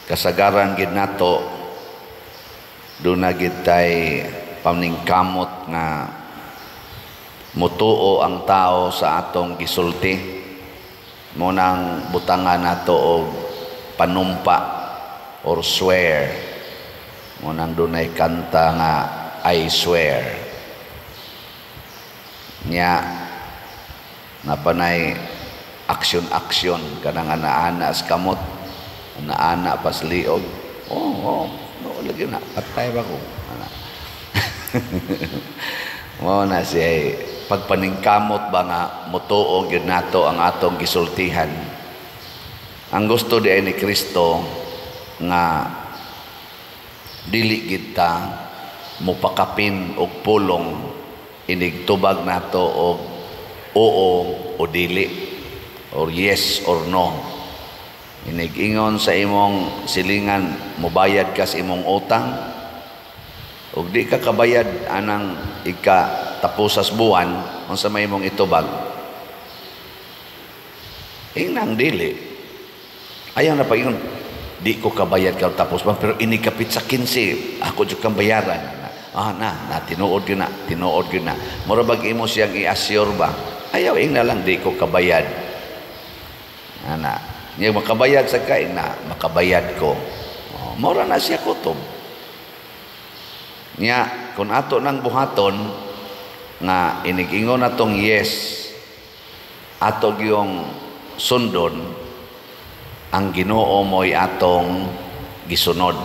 kasagaran gid nato doon na gid tay paningkamot nga mutuo ang tao sa atong gisulti. Munang butangan nato og panumpa or swear. Munang dunay kanta nga I swear. Nya na panay aksyon-aksyon kanang ana-ana sa kamot, ana-ana pas liog. No, lagi na patay ba ko. Mo na siya pagpaningkamot ba nga mutuo gyud nato ang atong gisultihan. Ang gusto di ni Kristo nga dili gid ta mupakapin og pulong inig tubag nato og oo o dili or yes or no. Inig ingon sa imong silingan mobayad ka sa imong utang ug di ka kabayad anang tapusas buwan unsa may imong itubag. Inang dili. Ayaw na paingon di ko kabayad ka tapos ba pero inikapit sa 15 ako jud kang bayaran. Tinuod gyud na. Mura bag imo siyang i-assure ba? Ayaw na lang di ko kabayad. Niya makabayad sa kain na makabayad ko. Mura na siya kutob. Nya kung ato nang buhaton nga inigingon natong yes ato gyung sundon ang Ginoo mo'y atong gisunod.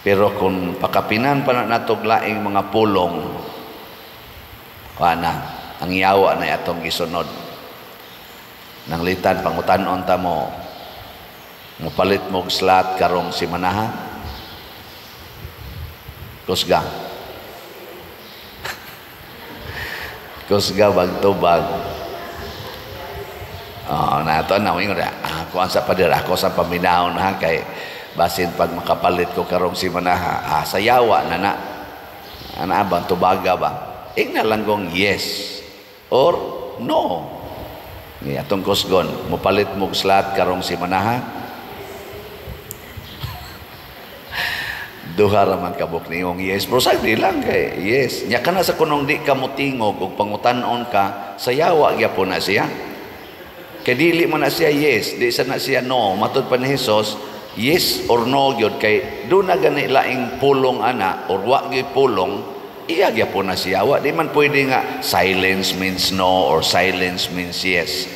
Pero kung pakapinan pa natog laing mga pulong ang yawa na atong gisunod. Nang litan pangutanon ta mo mupalit mo slot karong simanaha kusga bag-tubag. Nato na mo ingon ako sa pader ako sa paminaw na kay basin pag makapalit ko karong simanaha sayawa na abang tubaga ba na lang kong yes or no. Atong kusgon mupalit mo slot karong simanaha duha ra man kabuk niyong yes pero sabi lang kay yes nya kana sa kunong di ka mutingog ug pangutan-on ka sayawa gyapon na siya kay dili man na siya yes di sa na siya no. Matud pa ni Hesus yes or no gyud kay do na gani laing pulong ana or wa gyud pulong iya gyapon na siya wa di man pwede nga silence means no or silence means yes.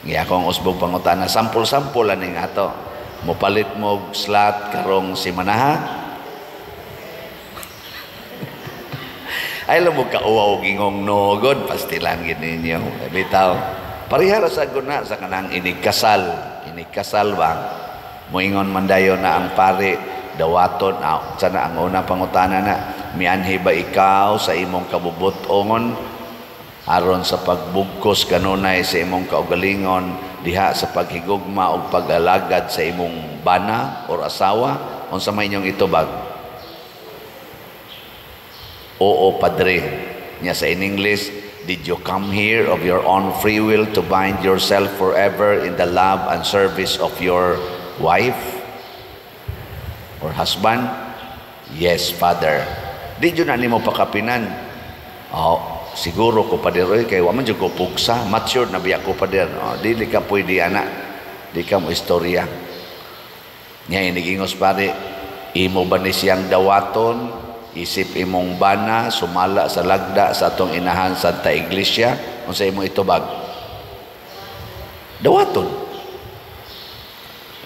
Nga akong usbog pangutana sampol-sampol ani nga to mupalit mo slot karong simanaha ay mo kauwaw gingong no god pastilan gid ninyo bitaw parihara sa guna sa kanang inigkasal ba moingon man dayon na ang pare dawaton sana ang una pangutana na mianhi ba ikaw sa imong kabubutongon aron sa pagbugkos kanunay sa imong kaugalingon diha sa paghigugma o pag-alagad sa imong bana or asawa unsa may inyong itubag? Oo, padre. Nya sa in English, did you come here of your own free will to bind yourself forever in the love and service of your wife or husband? Yes, Father. Did you na nimo pakapinan? Siguro ko pader kay wa man jud ko pugsa, mature na biya ko pader. Dili ka pwede ana. Di ka mo istorya. Nya inigingos pare, imo ba ni siyang dawaton? Isip imong bana sumala sa lagda sa atong inahan Santa Iglesia unsa imong itubag? Dawaton.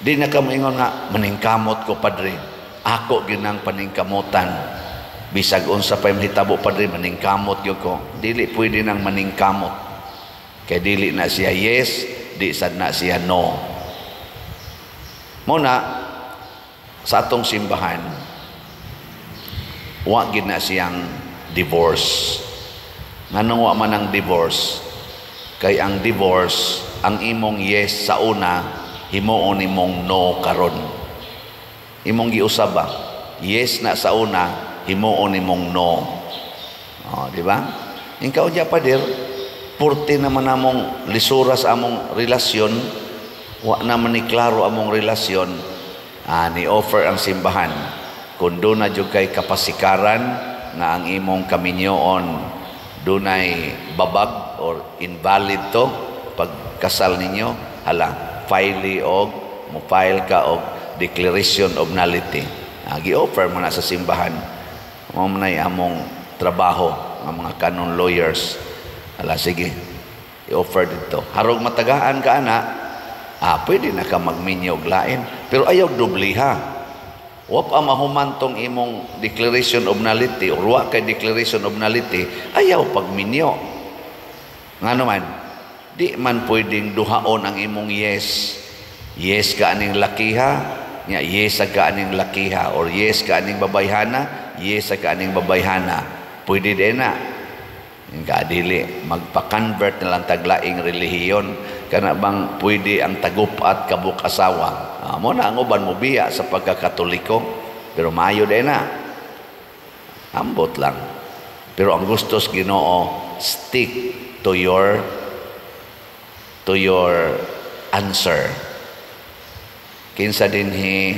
Di na ka moingon nga maningkamot ko padre. Ako ginang paningkamutan. Bisag unsa pa mahitabo padre maningkamot gyud ko. Dili pwede nang maningkamot. Kay dili na siya yes, di sad na siya no. Muna sa atong simbahan wa gid na siyang divorce. Nganong wa man ang divorce? Kay ang divorce, ang imong yes sa una, himuon imong no karon. Imong giusab ba? Yes na sa una, himuon imong no. Di ba? Ingkaw diya pader, purti naman among lisura sa among relasyon, wa naman ni klaro among relasyon, ni offer ang simbahan kung doon na jud kay kapasikaran nga ang imong kaminyoon dunay babag or invalid to pagkasal ninyo, hala file og mo file ka og declaration of nullity. Gi-offer mo na sa simbahan. Mo na among trabaho ng mga canon lawyers. Hala sige, i-offer dito. Harog matagaan ka ana, pwede na ka magminyo og lain. Pero ayaw dubliha. Wa pa mahumantong imong declaration of nullity or wa kay declaration of nullity, ayaw pagminyo. Nga naman, di man pwedeng duhaon ang imong yes. Yes ka aning lakiha, nya yes ka aning lakiha, or yes ka aning babayhana, yes ka aning babayhana. Pwede din na. Dili magpa-convert na lang taglaing relihiyon, kana bang pwede ang tagupat kabuk asawa. Mo na ang uban mo biya sa pagkakatoliko, pero maayo din na. Ambot lang. Pero ang gustos Ginoo, stick to your answer. Kinsa dinhi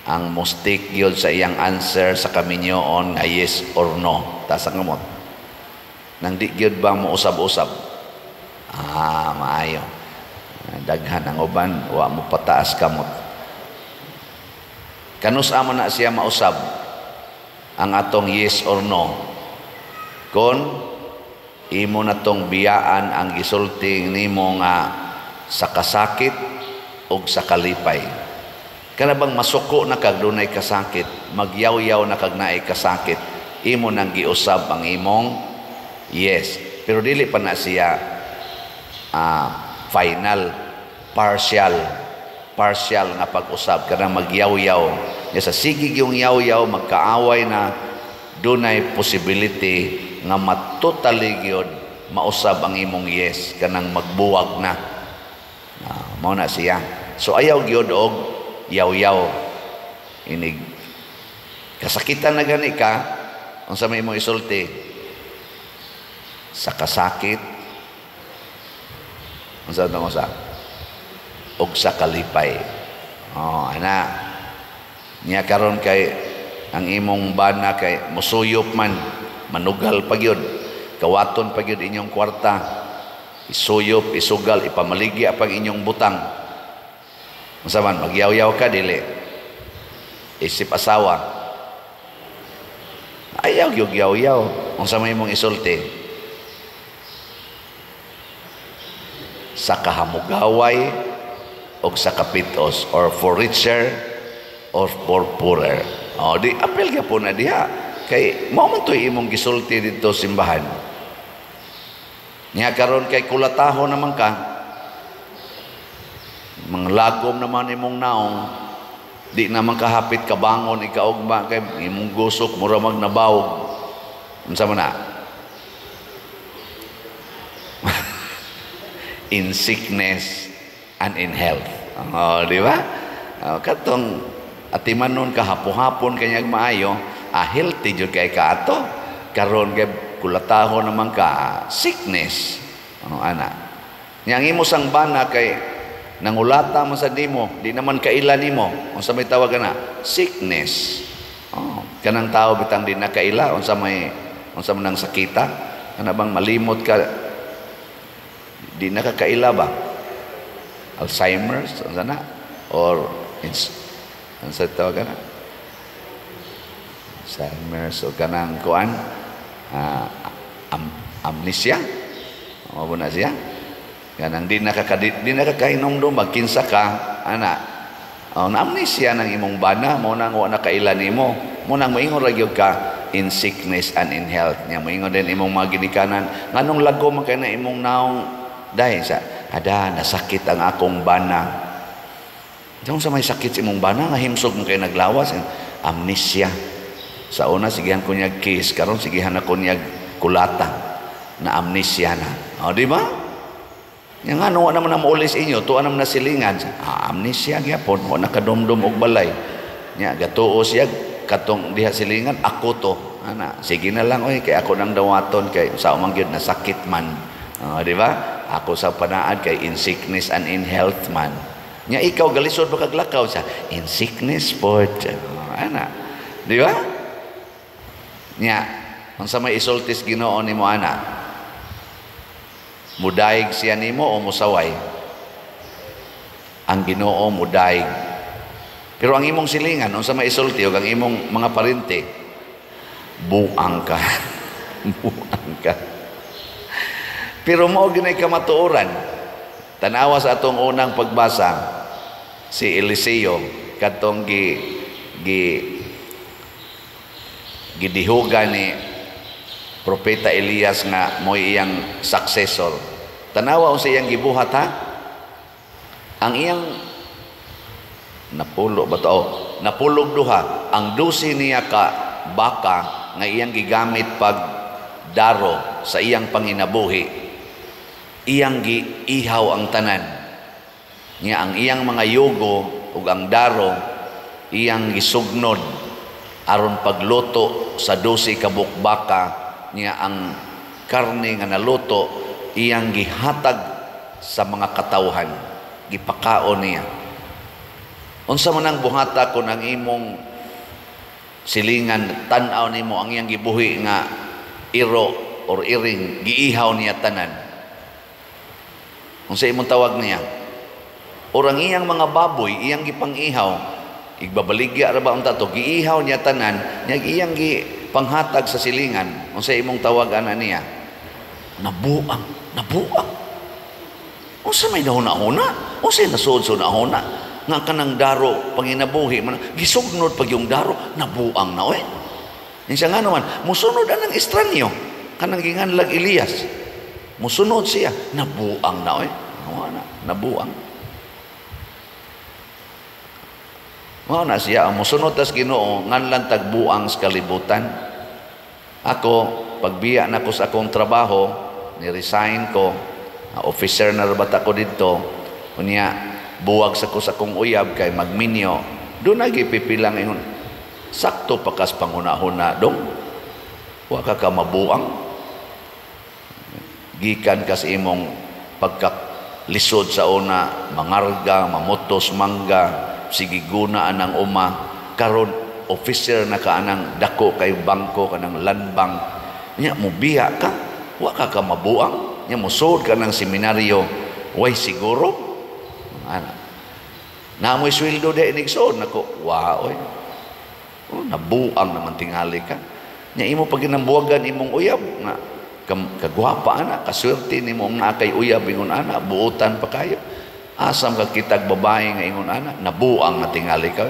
ang mo stick gyud sa iyang answer sa kaminyoon nga yes or no. Tasa kamot. Nang di gyud ba mo usab-usab? Maayo. Daghan ang uban, wa mo pataas kamot. Kanus amo na siya mausab ang atong yes or no. Kon imo na tong biyaan ang gisulti nimo nga sa kasakit o sa kalipay. Kana bang masuko na kag dunay kasakit, magyaw-yaw na kag naay kasakit, imo nang giusab ang imong yes. Pero dili pa na siya final, partial nga pag-usab, kanang magyaw-yaw. Sa sigig yung yaw-yaw, magkaaway na dunay possibility nga matotally gyud mausab ang imong yes, kanang magbuwag na. Mao na siya. So ayaw gyud og yaw-yaw. Inig kasakitan na gani ka, unsa may imong isulti? Sa kasakit, unsa tong usa? Og sa kalipay. Ana. Nya karon kay ang imong bana kay musuyop man, manugal pa gyud, kawaton pa gyud inyong kwarta, isuyop, isugal, ipamaligya pag inyong butang. Unsa man magyaw-yaw ka dili? Isip asawa. Ayaw gyud yaw-yaw. Unsa may imong isulti? Sa kahamugaway o sa kapitos, or for richer or for poorer. Di apel ka po na diha. Kay mao man to'y imong gisulti dito simbahan. Nya karon kay kulataho naman ka, manglagom naman imong naong, di naman kahapit kabangon ikaugma kay imong gusok mura magnabawog. Unsa man na? In sickness and in health. Di ba? Katong atimanon kahapon-hapon kanyang maayo, healthy jud kay kaato. Karon kay kulataho naman ka, sickness. Ana. Yang imo sang bana kay nangulata man sa nimo, di naman kaila nimo. Unsa may tawag na? Sickness. Kanang tao bitang di nakaila, unsa man nang sakita, kana bang malimot ka, di nakakaila ba? Alzheimer's, ano na? Or, ano sa tawag na? Alzheimer's, o kanang kuan, amnesia, o na siya? Kanang di nakakainom doon, magkinsa ka, na amnesia ng imong bana, mo nang wala nakailan mo, mo nang maingon ragyog ka, in sickness and in health. Nya maingon din imong mga ginikanan, nganong lago man kay na imong naong, dahil sa, nasakit ang akong bana. Diyan sa may sakit sa imong bana, nga himsog mo kayo naglawas, amnesia. Sa una, sigihan ko niya case, karon sigihan ako niya kulata, na amnesia na. Di ba? Yang ano, naman na maulis inyo, tuwa naman na silingan, amnesia gyapon, wala nakadomdom og balay. Nya, gatuo siya, katong diha silingan, ako to. Sige na lang, kay ako nang dawaton, kay sa umang yun, nasakit man. Di ba? Ako sa panaad kay in sickness and in health man. Nya ikaw galisod ba kaglakaw siya? In sickness po. Ana. Di ba? Nya, ang sa may isultis Ginoo nimo ana. Mudayeg siya nimo o musaway? Ang Ginoo mudayeg. Pero ang imong silingan, ang sa may isulti o ang imong mga parente, buang ka. Buang ka. Pero mao ginay kamatuoran. Tanawa sa atong unang pagbasa, si Eliseo katong gidihugan ni Propeta Elias nga mo iyang successor. Tanawa sa iyang gibuhat ha? Ang iyang napulog duha. Ang 12 niya ka baka nga iyang gigamit pag daro sa iyang panginabuhi. Iyang giihaw ang tanan. Niya ang iyang mga yugo ug ang daro iyang gisugnod aron pagluto sa 12 ka bukbaka. Niya ang karne nga naluto iyang gihatag sa mga katawhan, gipakaon niya. Unsa man ang buhata kun ang imong silingan tan-aw nimo ang iyang gibuhi nga iro or iring giihaw niya tanan. Unsa imong tawag niya? Orang iyang mga baboy iyang gipang-ihaw, igbabaligya ra ba unta to, giihaw niya tanan, nya iyang gipanghatag sa silingan. Unsa imong tawag ana niya? Nabuang. Unsa may nahuna-huna? Unsa nasuod nahuna? Nga kanang daro panginabuhi man gisugnod pag yung daro nabuang na oy. Insa nga naman musunod anang estranyo kanang ginganlag Elias. Musunod siya nabuang na oy. Nabuang. Mao na siya ang musunod tas Ginoo nganlan tagbuang sa kalibutan. Ako pagbiya na ko sa akong trabaho, ni-resign ko, officer na rabat ako dito, unya buwag sa ko sa akong uyab kay magminyo, doon nagipipilang yun. Sakto pakas panghuna-huna dong, wa ka mabuang. Gikan kas imong pagkalisod sa una, mangarga, mamutos, mangga, sigiguna anang uma, karon officer na ka anang dako kay bangko kanang land bank, nya mubiya ka, wa ka mabuang, nya musod ka ng seminaryo, way siguro. Namoy sweldo de inigsoon nako, wow, nabuang naman tingali ka. Nya imo pag ginambuwagan imong uyab nga kagwapa ana, kaswerte nimo nga kay uyab ingon ana, buutan pa kayo. Asam ka kitag babae nga ingon ana, nabuang na tingali ka.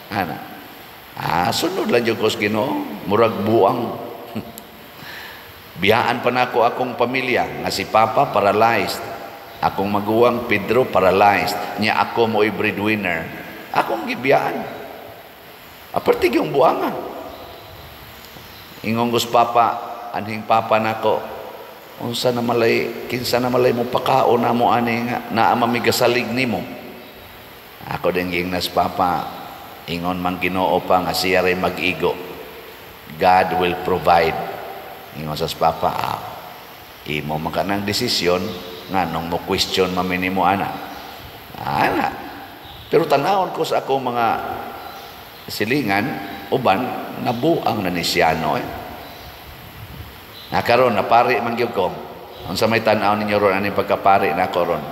Ana. Sunod lang jud ko sa Ginoo, murag buang. Biyaan pa nako akong pamilya nga si Papa paralyzed. Akong maguwang Pedro paralyzed. Nya ako mo'y breadwinner. Akong gibiyaan. Apertig yung buanga. Ingong Papa, anhing Papa nako, unsa na malay, kinsa na malay mo pakaon na mo ani nga naa mamigasalig nimo. Ako din gingnas Papa, ingon man Ginoo pa nga siya ray mag-igo. God will provide. Ingon sa Papa, imo man ka ng desisyon nga nung mo question maminimo ana. Pero tanawon ko sa ako mga silingan, uban nabuang na ni Siano Nakaroon, napari man gyud ko. Unsa may tan-aw ninyo ron ani pagkapari na ko ron?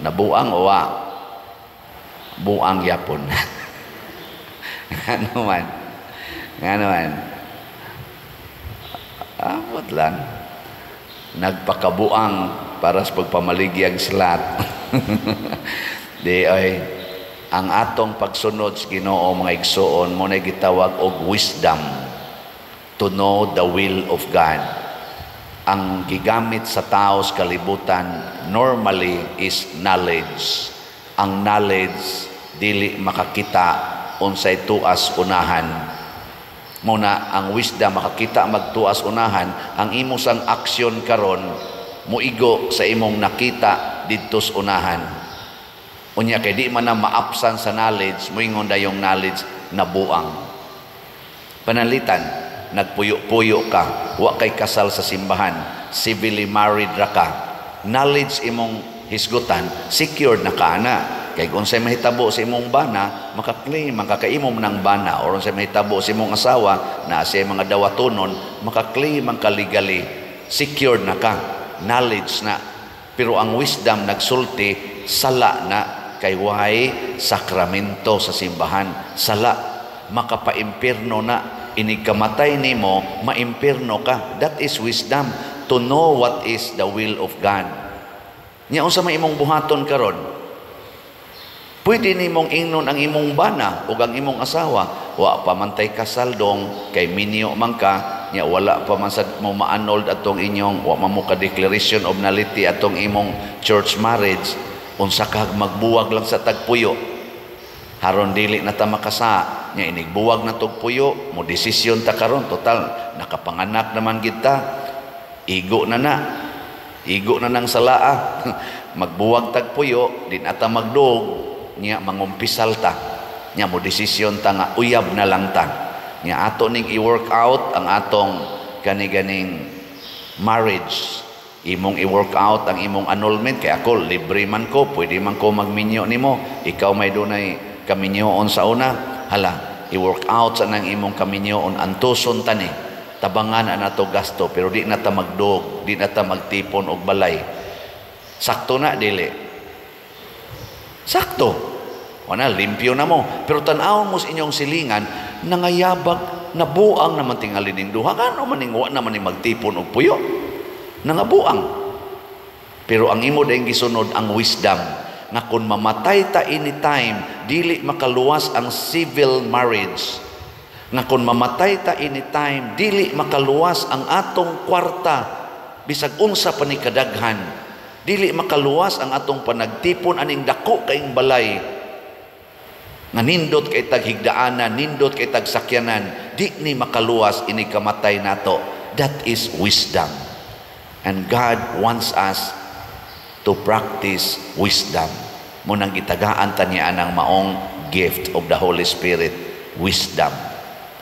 Nabuang o wa? Buang yapon. Ano man? Amot lang. Nagpakabuang para sa pagpamaligya ang slat. Di ay ang atong pagsunod sa Ginoo mga igsoon mo na gitawag og wisdom, to know the will of God. Ang gigamit sa tao sa kalibutan normally is knowledge. Ang knowledge dili makakita unsay tuas unahan. Muna ang wisdom makakita magtuas unahan, ang imo sang aksyon karon muigo sa imong nakita didto sa unahan. Unya kay di man na maapsan sa knowledge, moingon dayong knowledge nabuang. Panalitan, nagpuyo-puyo ka, wa kay kasal sa simbahan, civilly married ra ka. Knowledge imong hisgutan, secured na ka na. Kay kung sa mahitabo sa imong bana, makaklaim, makakaimom ng bana. Or sa mahitabo sa imong asawa, na sa mga dawatonon, makaklaim ang kaligally. Secured na ka. Knowledge na. Pero ang wisdom nagsulti, sala na. Kay wahay sakramento sa simbahan. Sala. Makapaimpirno na. Inikamatay nimo, maimpirno ka. That is wisdom. To know what is the will of God. Nya unsa may imong buhaton karon? Pwede nimong ingnon ang imong bana o ang imong asawa. Wa pa man tay kasal dong, kay minyo man ka, nya wala pa man sad mo ma-annulled atong inyong, wa man mo ka declaration of nullity atong imong church marriage. Unsa ka magbuwag lang sa tagpuyo. Haron dili na ta makasa, nya inigbuwag na tog puyo, mo desisyon ta karon, total nakapanganak naman kita. Igo na nang salaa. Magbuwag tag puyo, din ata magdog. Nya mangumpisal ta, nya mo desisyon ta nga uyab na lang ta, nya ato ning i-work out ang atong kani-ganing marriage. Imong i-work out ang imong annulment. Kay ako libre man ko, pwede man ko magminyo nimo, ikaw may dunay kaminyoon sa una. Hala, i-work out sa nang imong kaminyoon, antuson tani, tabangan na to gasto, pero di na ta magdog, di na ta magtipon og balay. Sakto na dili? Sakto. Wala, limpyo na mo. Pero tanawon mo sa inyong silingan, nangayabag, nabuang naman tingali ning duha. Ano man ning wa naman ning magtipon og puyo? Nangabuang. Pero ang imo dayong gisunod ang wisdom, nga kung mamatay ta anytime, dili makaluwas ang civil marriage. Nga kung mamatay ta anytime, dili makaluwas ang atong kwarta, bisag unsa pa ni kadaghan. Dili makaluwas ang atong panagtipon aning dako kaing balay. Nga nindot kay tag higdaanan, nindot kay tag sakyanan, di ni makaluwas ini kamatay nato. That is wisdom. And God wants us to practice wisdom. Munang gitagaan ta niya ang maong gift of the Holy Spirit, wisdom.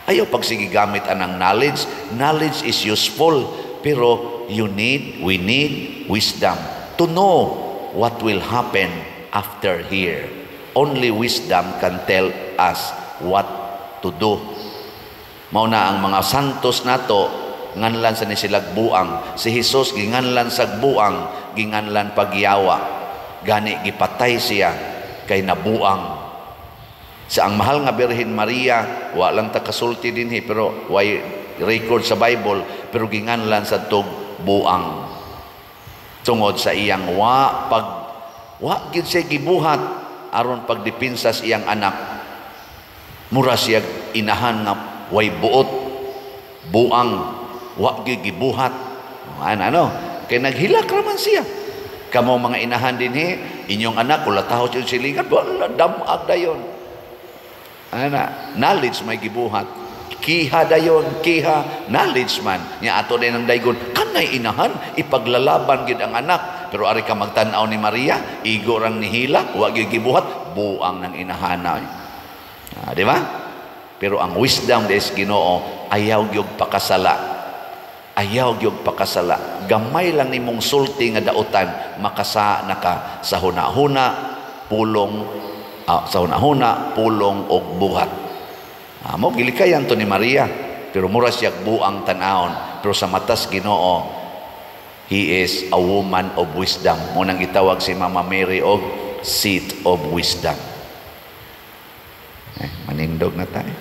Ayaw pagsige gamit anang knowledge. Knowledge is useful, pero we need wisdom to know what will happen after here. Only wisdom can tell us what to do. Mao na ang mga santos nato, nganlan sa ni silag buang. Si Jesus ginganlan sa buang, ginganlan pagyawa. Gani gipatay siya kay nabuang. Sa ang mahal nga Birhen Maria, wa lang ta kasulti dinhi, pero way record sa Bible, pero ginganlan sa tug buang. Tungod sa iyang wa gid siya gibuhat aron pagdipinsa sa iyang anak. Mura siya inahan nga way buot, buang, wa gid gibuhat. Ano? Kay naghilak raman siya. Kamo mga inahan dinhi, inyong anak kula taho siya silingan, wala damag dayon. Knowledge may gibuhat. Kiha dayon, knowledge man. Nya ato din ang daygon, kanay inahan, ipaglalaban gid ang anak. Pero ari ka magtan-aw ni Maria, igo rang nihila, wa gyud gibuhat, buang ng inahana. Di ba? Pero ang wisdom des Ginoo, ayaw gyud pakasala. Ayaw gyud pakasala. Gamay lang nimong sulti nga dautan, makasa na ka sa hunahuna, pulong og buhat. Mo gilikayan to ni Maria, pero mura siya buang tan-aon, pero sa matas Ginoo, he is a woman of wisdom. Munang itawag si Mama Mary og seat of wisdom. Manindog na tayo.